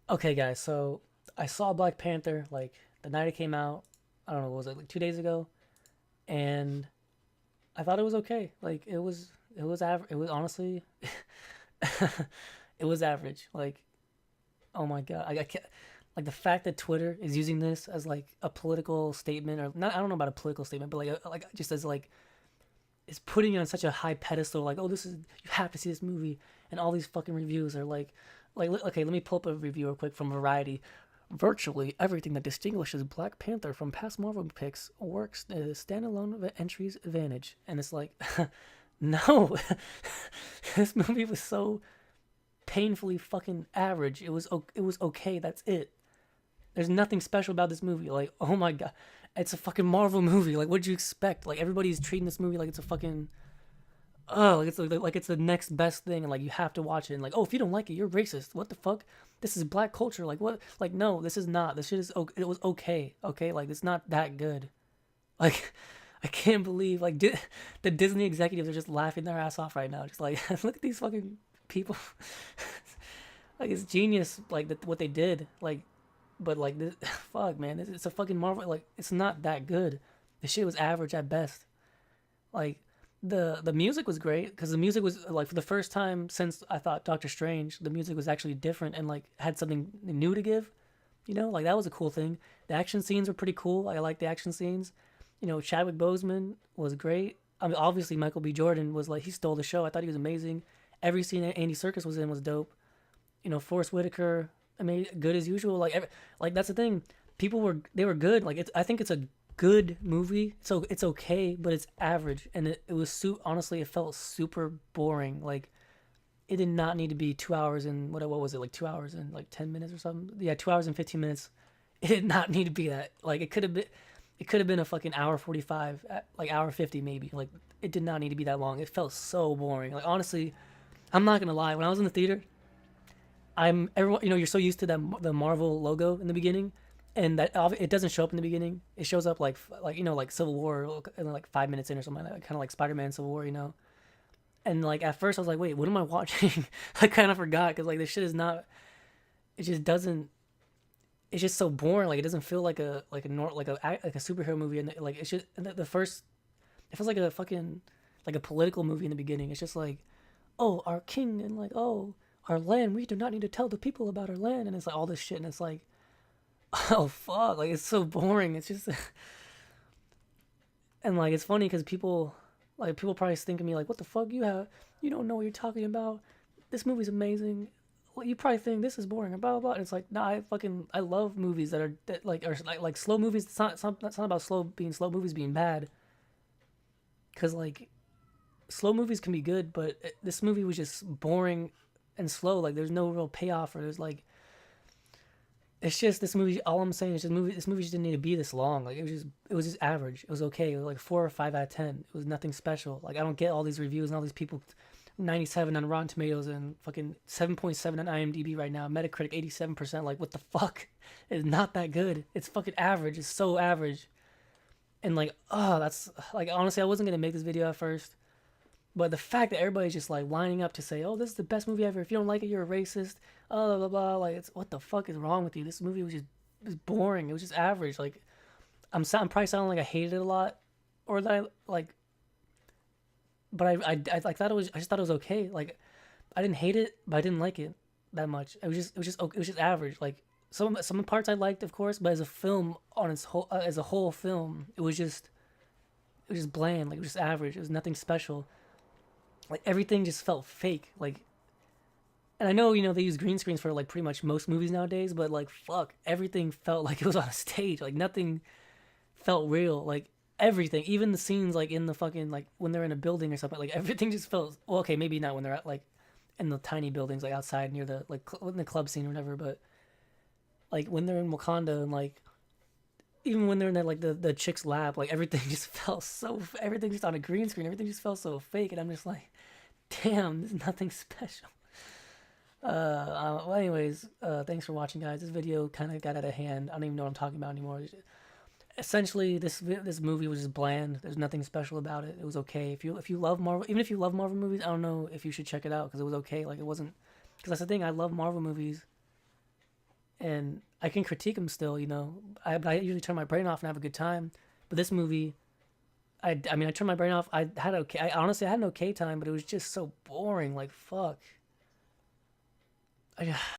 Okay, guys, so I saw Black Panther like the night it came out. I don't know, what was it like 2 days ago? And I thought it was okay. Like it was average. It was honestly, it was average. Like oh my god, I can't. Like the fact that Twitter is using this as like a political statement, or not, I don't know about a political statement, but like just as like it's putting it on such a high pedestal. Like oh, this is you have to see this movie, and all these fucking reviews are like okay, let me pull up a review real quick from Variety. Virtually everything that distinguishes Black Panther from past Marvel picks works as standalone entries advantage. And it's like, no, this movie was so painfully fucking average. It was okay. That's it. There's nothing special about this movie. Like, oh my god, it's a fucking Marvel movie. Like, what'd you expect? Like, everybody's treating this movie like it's a fucking like it's the next best thing, and like you have to watch it. And like, oh, if you don't like it, you're racist. What the fuck? This is black culture. Like what? Like no, this is not. This shit is. It was okay. Okay, like it's not that good. Like I can't believe like the Disney executives are just laughing their ass off right now. Just like look at these fucking people. Like it's genius. Like what they did. Like but like this, fuck man, it's a fucking Marvel. Like it's not that good. The shit was average at best. Like the music was great because the music was like for the first time since I thought Doctor Strange, the music was actually different and like had something new to give. You know, like that was a cool thing. The action scenes were pretty cool. I like the action scenes. You know, Chadwick Boseman was great. I mean, obviously Michael B. Jordan was like he stole the show. I thought he was amazing. Every scene that Andy Serkis was in was dope. You know, Forrest Whitaker, I mean, good as usual. Like that's the thing. They were good. Like I think it's a good movie. So it's okay, but it's average, and it was honestly, it felt super boring. Like it did not need to be 2 hours and what was it like 2 hours and like 10 minutes or something? Yeah, 2 hours and 15 minutes. It did not need to be that. Like it could have been a fucking hour 45, like hour 50 maybe. Like it did not need to be that long. It felt so boring. Like honestly, I'm not gonna lie. When I was in the theater, I'm everyone. You know, you're so used to the Marvel logo in the beginning, and that it doesn't show up in the beginning. It shows up like like Civil War, and like 5 minutes in or something like that. Kind of like Spider-Man Civil War, you know. And like at first I was like, wait, what am I watching? I kind of forgot because like this shit is not. It just doesn't. It's just so boring. Like it doesn't feel like a superhero movie, and like it's just the first. It feels like a fucking like a political movie in the beginning. It's just like, oh, our king, and like, oh, our land. We do not need to tell the people about our land, and it's like all this shit, and it's like, oh fuck, like it's so boring. It's just, and like it's funny because people probably think of me like, what the fuck you don't know what you're talking about. This movie's amazing. Well, you probably think this is boring, and blah blah blah. And it's like, nah, I love movies that like are like slow movies. It's not about slow movies being bad, because like slow movies can be good, but this movie was just boring and slow. Like there's no real payoff, or there's like it's just this movie. All I'm saying is just movie. This movie just didn't need to be this long. Like it was just average. It was okay. It was like 4 or 5 out of 10. It was nothing special. Like I don't get all these reviews and all these people. 97 on Rotten Tomatoes and fucking 7.7 on IMDb right now. Metacritic 87%. Like what the fuck? It's not that good. It's fucking average. It's so average. And like, oh, that's like honestly, I wasn't gonna make this video at first. But the fact that everybody's just like lining up to say, "Oh, this is the best movie ever. If you don't like it, you're a racist." Blah blah blah. Like, it's what the fuck is wrong with you? This movie was boring. It was just average. Like, I'm probably sounding like I hated it a lot, or that I like. But I like thought it was. I just thought it was okay. Like, I didn't hate it, but I didn't like it that much. It was just average. Like some parts I liked, of course, but as a film on its whole, as a whole film, it was just bland. Like it was just average. It was nothing special. Like everything just felt fake. Like, and I know they use green screens for like pretty much most movies nowadays, but like fuck, everything felt like it was on a stage. Like nothing felt real. Like everything, even the scenes like in the fucking like when they're in a building or something, like everything just felt well. Okay, maybe not when they're at like in the tiny buildings like outside near the like in the club scene or whatever, but like when they're in Wakanda and like even when they're in that like the chick's lab, like everything just felt so everything just on a green screen. Everything just felt so fake, and I'm just like, damn, there's nothing special. Well, anyways, thanks for watching, guys. This video kind of got out of hand. I don't even know what I'm talking about anymore. Essentially, this movie was just bland. There's nothing special about it. It was okay. If you love Marvel, even if you love Marvel movies, I don't know if you should check it out because it was okay. Like it wasn't because that's the thing. I love Marvel movies, and I can critique them still. I usually turn my brain off and have a good time. But this movie, I mean, I turned my brain off. I had okay. I honestly I had an okay time, but it was just so boring. Like fuck. I